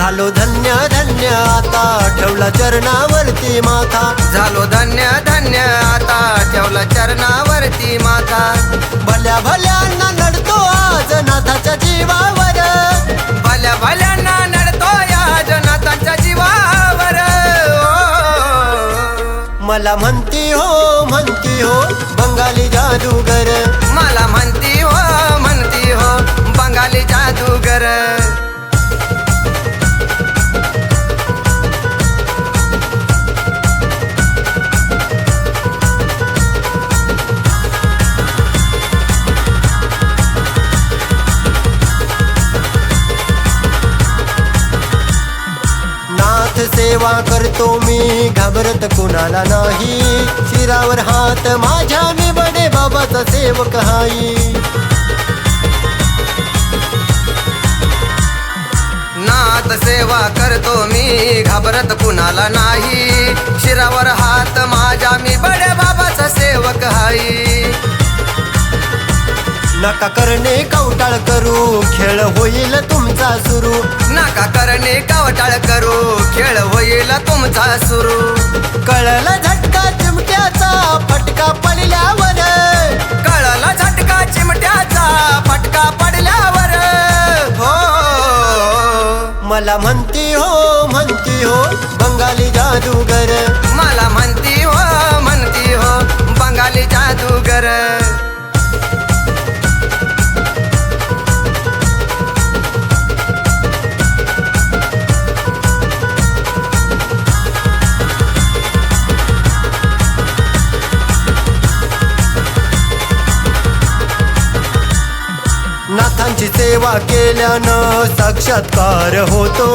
झालो धन्य धन्य आता ठेवला चरणावरती माथा, झालो धन्य धन्य आता ठेवला चरणावरती माथा। भल्या भल्यांना नडतो आज नाथाच्या जीवावर, भल्या भल्यांना नडतो आज नाथाच्या जीवावर। मला म्हणती हो बंगाली जादूगर, मला म्हणती हो बंगाली जादूगर। नाथ सेवा करतो मी घाबरत कुणाला नाही, शिरावर हात माझ्या मी बडे बाबाचा सेवक हाई। नाथ सेवा करतो मी घाबरत कुणाला नाही, शिरावर हात माझ्या मी बडे बाबाचा सेवक हाई। नका करणे कवटाळ करू खेळ होईल तुमचा सुरू, नका करणे कवटाळ करू खेळ होईल तुमचा सुरू। कळला झटका चिमट्याचा फटका पडल्यावर, कळला झटका चिमट्याचा फटका पडल्यावर। हो मला म्हणती हो बंगाली जादूगर, मला म्हणती हो बंगाली जादूगर। नाथांची सेवा केल्यानं साक्षात्कार होतो,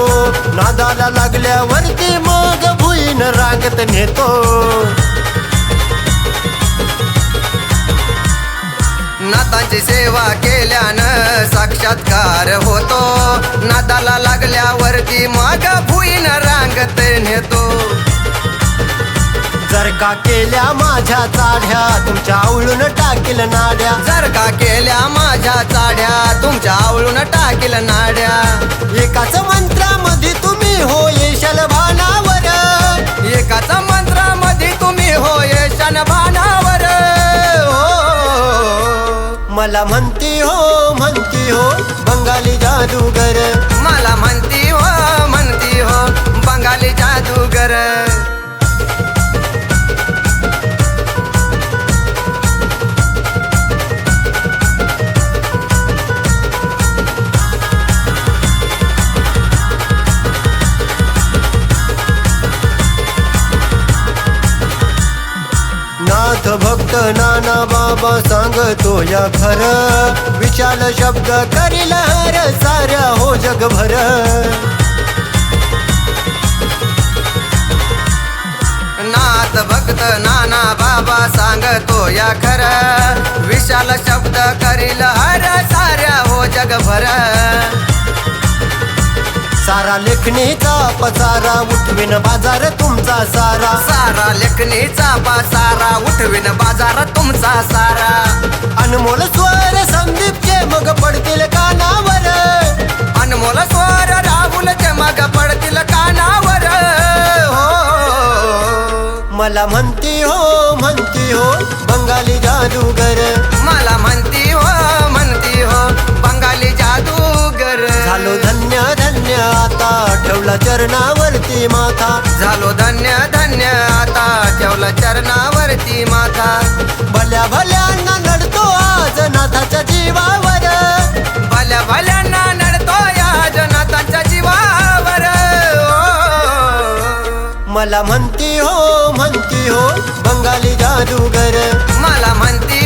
नादाला लागल्यावरती मग भुईन रांगत नेतो। नाथांची सेवा केल्यानं साक्षात्कार होतो, नादाला लागल्यावरती मग भुईन रांगत नेतो। जर का केल्या माझ्या चाढ्या तुमच्या आवळून टाकील नाड्या, जर का केल्या माझ्या चाड्या तुमच्या आवळून टाकील नाड्या। एकाच मंत्रामध्ये तुम्ही हो येशाल भानावर, एकाच मंत्रामध्ये तुम्ही हो येशान भानावर। मला म्हणती हो बंगाली जादूगर, मला म्हणती हो बंगाली जादूगर। नाथ भक्त नाना बाबा सांगतो या खर, विशाल शब्द करील हर साऱ्या हो जगभर। नाथ भक्त नाना बाबा सांगतो या खर, विशाल शब्द करील हर साऱ्या हो जगभर। सारा लेखणीचा पसारा उठविन बाजार तुमचा सारा, सारा लेखणीचा पासारा उठविन बाजार तुमचा सारा। अनमोल स्वर संदीपचे मग पडतील कानावर, अनमोल स्वर राहुलचे मग पडतील कानावर। हो मला म्हणती हो बंगाली जादूगर, मला म्हणती हो बंगाली जादूगर। झालो धन्य धन्य आता ठेवला चरणावरती माथा, झालो धन्य धन्य आता ठेवला चरणावरती माथा। भल्या भल्यांना नडतो आज नाथाच्या जीवावर, भल्या भल्यांना नडतो आज नाथाच्या जीवावर। मला म्हणती हो बंगाली जादूगर, मला म्हणती